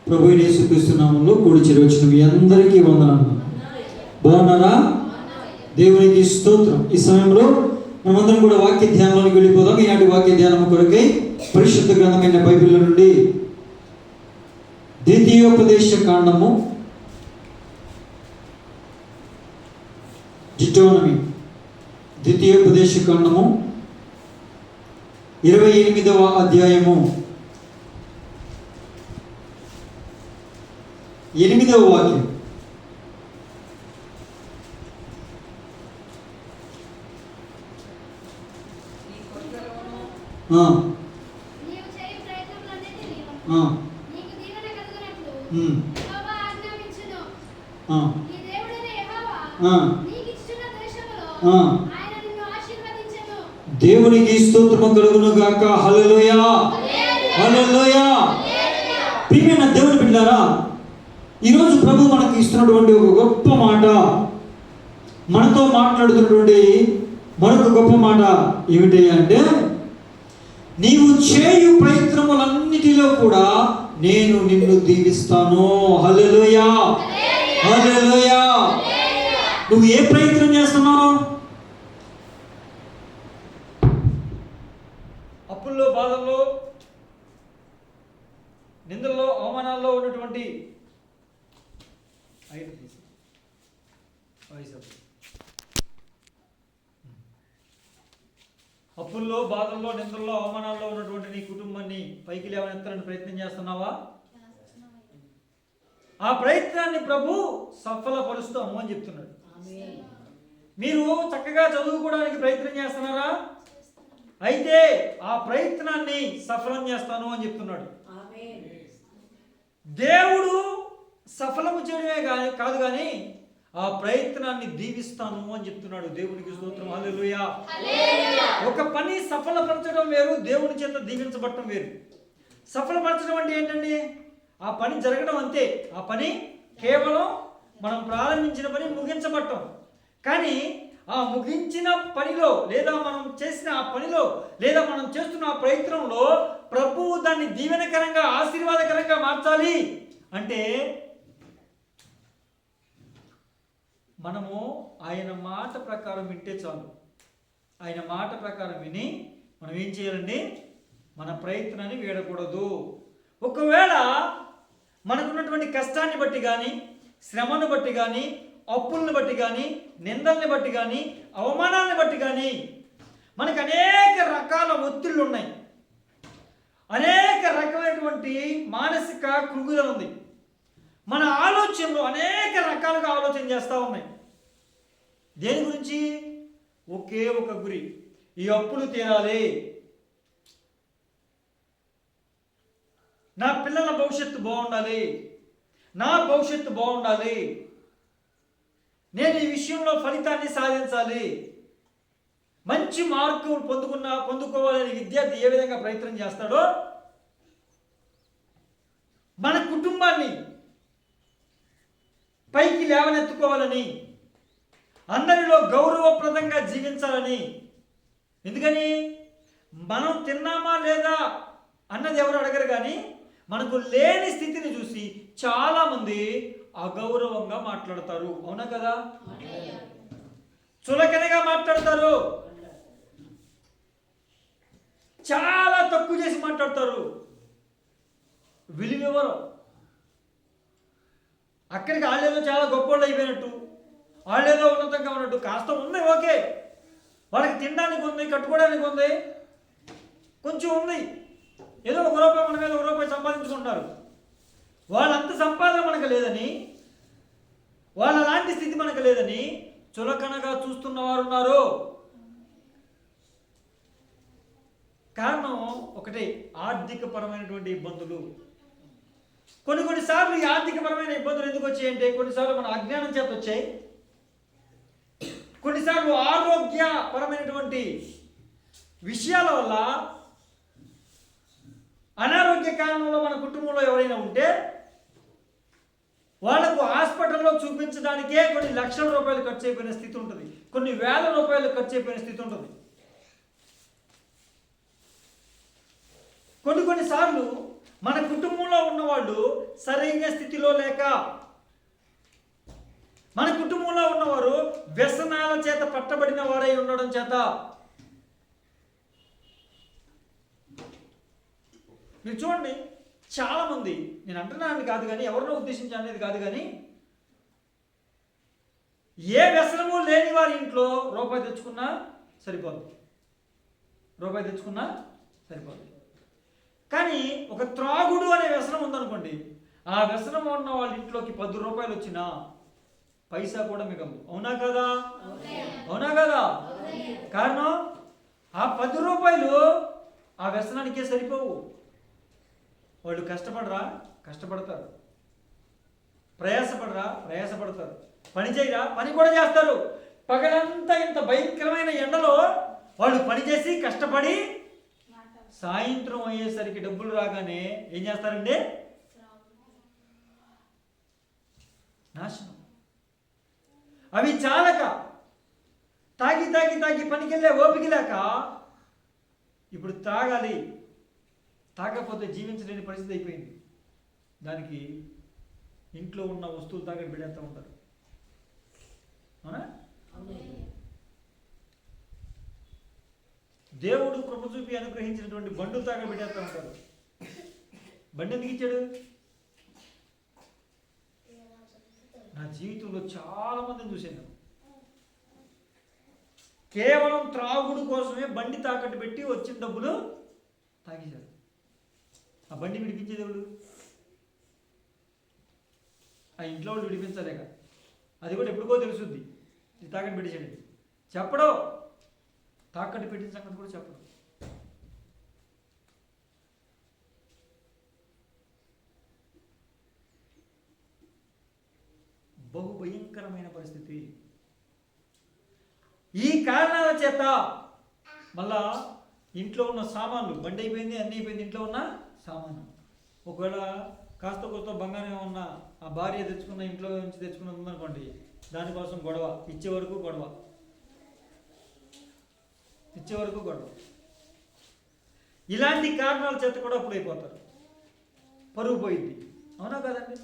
ప్రభు యేసుక్రీస్తు నామములో కూడి చేరవచ్చిన మీ అందరికీ వందనాలు. బాగున్నారా? దేవునికి స్తోత్రం. ఈ సమయంలో మనమందరం కూడా వాక్య ధ్యానంలోకి వెళ్ళిపోదాం. ఈనాటి వాక్య ధ్యానం కొరకై పరిశుద్ధ గ్రంథమైన బైబిల్ నుండి ద్వితీయోపదేశ కాండము, డిటోనమీ, ద్వితీయోపదేశ కాండము 28వ అధ్యాయము 8వ వాక్యం. దేవునికి స్తోత్రము కలుగును గాక. హల్లెలూయా, హల్లెలూయా. ప్రియమైన దేవుని బిడ్డలారా, ఈరోజు ప్రభు మనకి ఇస్తున్నటువంటి ఒక గొప్ప మాట, మనతో మాట్లాడుతున్నటువంటి మరొక గొప్ప మాట ఏమిటి అంటే, నీవు చేయు ప్రయత్నములన్నిటిలో కూడా నేను నిన్ను దీవిస్తాను. హల్లెలూయా, హల్లెలూయా. నువ్వు ఏ ప్రయత్నం చేస్తున్నావు? అప్పుల్లో, బాధల్లో, నిందల్లో, అవమానాల్లో ఉన్నటువంటి అప్పుల్లో, బాధల్లో, నిందల్లో, అవమానాల్లో ఉన్నటువంటి నీ కుటుంబాన్ని పైకి లేవనెత్తాలని ప్రయత్నం చేస్తున్నావా? ఆ ప్రయత్నాన్ని ప్రభు సఫలపరుస్తాము అని చెప్తున్నాడు. మీరు చక్కగా చదువుకోవడానికి ప్రయత్నం చేస్తున్నారా? అయితే ఆ ప్రయత్నాన్ని సఫలం చేస్తాను అని చెప్తున్నాడు. దేవుడు సఫలము చేయడమే కాదు కానీ ఆ ప్రయత్నాన్ని దీవిస్తాను అని చెప్తున్నాడు. దేవునికి స్తోత్రం, హల్లెలూయా. ఒక పని సఫలపరచడం వేరు, దేవుని చేత దీవించబడటం వేరు. సఫలపరచడం అంటే ఏంటండి? ఆ పని జరగడం అంతే. ఆ పని కేవలం మనం ప్రారంభించిన పని ముగించబడటం. కానీ ఆ ముగించిన పనిలో, లేదా మనం చేసిన ఆ పనిలో, లేదా మనం చేస్తున్న ఆ ప్రయత్నంలో ప్రభువు దాన్ని దీవెనకరంగా, ఆశీర్వాదకరంగా మార్చాలి అంటే మనము ఆయన మాట ప్రకారం వింటే చాలు. ఆయన మాట ప్రకారం విని మనం ఏం చేయాలండి? మన ప్రయత్నాన్ని వీడకూడదు. ఒకవేళ మనకున్నటువంటి కష్టాన్ని బట్టి కానీ, శ్రమను బట్టి కానీ, అప్పుల్ని బట్టి కానీ, నిందల్ని బట్టి కానీ, అవమానాన్ని బట్టి కానీ మనకు అనేక రకాల ఒత్తిళ్ళు ఉన్నాయి, అనేక రకమైనటువంటి మానసిక కృంగుదల ఉంది. మన ఆలోచనలు అనేక రకాలుగా ఆలోచన చేస్తూ ఉన్నాయి. దేని గురించి? ఒకే ఒక గురి, ఈ అప్పులు తీరాలి, నా పిల్లల భవిష్యత్తు బాగుండాలి, నా భవిష్యత్తు బాగుండాలి, నేను ఈ విషయంలో ఫలితాన్ని సాధించాలి, మంచి మార్కులు పొందుకోవాలని విద్యార్థి ఏ విధంగా ప్రయత్నం చేస్తాడో, మన కుటుంబాన్ని పైకి లేవనెత్తుకోవాలని, అందరిలో గౌరవప్రదంగా జీవించాలని. ఎందుకని? మనం తిన్నామా లేదా అన్నది ఎవరు అడగరు, కానీ మనకు లేని స్థితిని చూసి చాలామంది అగౌరవంగా మాట్లాడతారు. అవునా కదా? చులకనగా మాట్లాడతారు, చాలా తక్కువ చేసి మాట్లాడతారు, విలువెవరు. అక్కడికి వాళ్ళేదో చాలా గొప్పోళ్ళు అయిపోయినట్టు, వాళ్ళేదో ఉన్నతంగా ఉన్నట్టు. కాస్త ఉంది, ఓకే, వాళ్ళకి తినడానికి ఉంది, కట్టుకోవడానికి ఉంది, కొంచెం ఉంది, ఏదో ₹1 మన మీద ₹1 సంపాదించుకుంటారు. వాళ్ళంత సంపాదన మనకు లేదని, వాళ్ళ లాంటి స్థితి మనకు లేదని చులకనగా చూస్తున్న వారు ఉన్నారు. కారణం ఒకటే, ఆర్థికపరమైనటువంటి ఇబ్బందులు. కొన్నిసార్లు ఈ ఆర్థికపరమైన ఇబ్బందులు ఎందుకు వచ్చాయంటే, కొన్నిసార్లు మన అజ్ఞానం చేత వచ్చాయి, కొన్నిసార్లు ఆరోగ్యపరమైనటువంటి విషయాల వల్ల, అనారోగ్య కారణంలో మన కుటుంబంలో ఎవరైనా ఉంటే వాళ్ళకు హాస్పిటల్లో చూపించడానికే కొన్ని లక్షల రూపాయలు ఖర్చు అయిపోయిన స్థితి ఉంటుంది, కొన్ని వేల రూపాయలు ఖర్చు అయిపోయిన స్థితి ఉంటుంది. కొన్నిసార్లు మన కుటుంబంలో ఉన్నవాళ్ళు సరైన స్థితిలో లేక, మన కుటుంబంలో ఉన్నవారు వ్యసనాల చేత పట్టబడిన వారై ఉండడం చేత, మీరు చూడండి చాలామంది, నేను అంటున్నాను కాదు కానీ, ఎవరినో ఉద్దేశించి అనేది కాదు కానీ, ఏ వ్యసనము లేని వారి ఇంట్లో రూపాయి తెచ్చుకున్నా సరిపోదు, రూపాయి తెచ్చుకున్నా సరిపోదు. కానీ ఒక త్రాగుడు అనే వ్యసనం ఉందనుకోండి, ఆ వ్యసనం ఉన్న వాళ్ళ ఇంట్లోకి 10 రూపాయలు వచ్చినా పైసా కూడా మిగలదు. అవునా కదా? అవునా కదా? కారణం ఆ 10 రూపాయలు ఆ వ్యసనానికే సరిపోవు. వాళ్ళు కష్టపడరా? కష్టపడతారు. ప్రయాసపడరా? ప్రయాసపడతారు. పని చేయరా? పని కూడా చేస్తారు. పగలంతా ఇంత భయంకరమైన ఎండలో వాళ్ళు పని చేసి కష్టపడి సాయంత్రం అయ్యేసరికి డబ్బులు రాగానే ఏం చేస్తారండి? నాశనం. అవి చాలక తాగి తాగి తాగి పనికెళ్ళే ఓపిక లేక ఇప్పుడు తాగాలి, తాగకపోతే జీవించలేని పరిస్థితి అయిపోయింది. దానికి ఇంట్లో ఉన్న వస్తువులు తాగని బిడ్డేస్తూ ఉంటారు. అవునా? దేవుడు కృప చూపి అనుగ్రహించినటువంటి బండులు తాగని బిడ్డేస్తూ ఉంటారు. బండి ఎందుకు ఇచ్చాడు? నా జీవితంలో చాలా మందిని చూశాను, కేవలం త్రాగుడు కోసమే బండి తాకట్టు పెట్టి వచ్చిన డబ్బులు తాగేశారు. ఆ బండి విడిపించే దేవుడు ఆ ఇంట్లో వాళ్ళు విడిపించలేక, అది కూడా ఎప్పుడుకో తెలుసుద్ది. ఇది తాకట్టు పెట్టేసాడు చెప్పడం, తాకట్టు పెట్టిన సంగతి కూడా చెప్పడం. బహు భయంకరమైన పరిస్థితి. ఈ కారణాల చేత మళ్ళా ఇంట్లో ఉన్న సామాన్లు, బండి అయిపోయింది, అన్నీ అయిపోయింది, ఇంట్లో ఉన్న సామాను, ఒకవేళ కాస్త కొత్త బంగారం ఏమన్నా ఆ భార్య తెచ్చుకున్న, ఇంట్లో నుంచి తెచ్చుకున్న ఉందనుకోండి, దానికోసం గొడవ, ఇచ్చే వరకు గొడవ, ఇచ్చే వరకు గొడవ. ఇలాంటి కారణాల చేత కూడా అప్పుడు అయిపోతారు, పరుగు పోయింది. అవునా కదండి?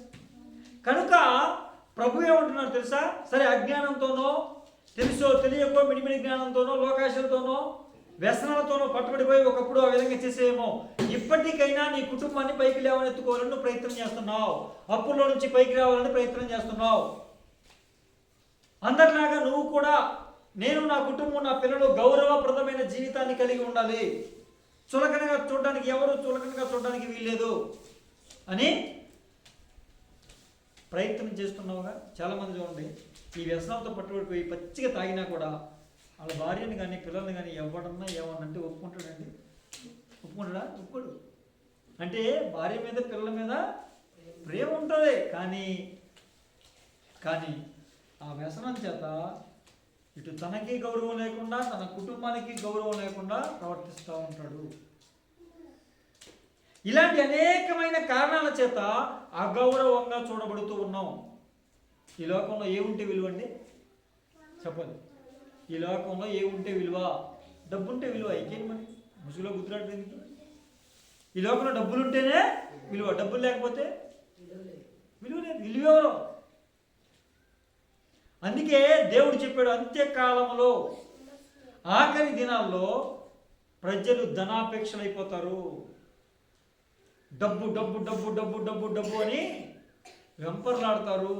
కనుక ప్రభు ఏమంటున్నారు తెలుసా? సరే, అజ్ఞానంతోనో తెలుసో తెలియకో మిడిమిడి జ్ఞానంతోనో లోకాశలతోనో వ్యసనాలతోనో పట్టుబడిపోయి ఒకప్పుడు ఆ విధంగా చేసేమో, ఇప్పటికైనా నీ కుటుంబాన్ని పైకి లేవనెత్తుకోవాలని నువ్వు ప్రయత్నం చేస్తున్నావు, అప్పుల్లో నుంచి పైకి రావాలని ప్రయత్నం చేస్తున్నావు. అందరిలాగా నువ్వు కూడా, నేను నా కుటుంబం నా పిల్లలు గౌరవప్రదమైన జీవితాన్ని కలిగి ఉండాలి, చులకనగా చూడడానికి, ఎవరు చులకనగా చూడడానికి వీల్లేదు అని ప్రయత్నం చేస్తున్నావుగా. చాలామంది చూడండి, ఈ వ్యసనంతో పట్టుబడిపోయి పచ్చిగా తాగినా కూడా వాళ్ళ భార్యని కానీ పిల్లల్ని కానీ ఎవడన్నా ఏమన్నంటే ఒప్పుకుంటాడండి? ఒప్పుకుంటాడా? ఒప్పుకోడు. అంటే భార్య మీద పిల్లల మీద ప్రేమ ఉంటుంది, కానీ ఆ వ్యసనం చేత ఇటు తనకి గౌరవం లేకుండా, తన కుటుంబానికి గౌరవం లేకుండా ప్రవర్తిస్తూ ఉంటాడు. ఇలాంటి అనేకమైన కారణాల చేత అగౌరవంగా చూడబడుతూ ఉన్నాం. ఈ లోకంలో ఏముంటే విలువ అండి? చెప్పండి. ఈ లోకంలో ఏముంటే విలువ? డబ్బుంటే విలువ. ఇంకేంటి మరి ముసుగులో గుర్తురాడడానికి? ఈ లోకంలో డబ్బులుంటేనే విలువ, డబ్బులు లేకపోతే విలువ లేదు. విలువ ఎవరు? అందుకే దేవుడు చెప్పాడు, అంత్యకాలంలో ఆఖరి దినాల్లో ప్రజలు ధనాపేక్షలైపోతారు. డబ్బు డబ్బు డబ్బు డబ్బు డబ్బు డబ్బు అని వెంపర్లాడతారు.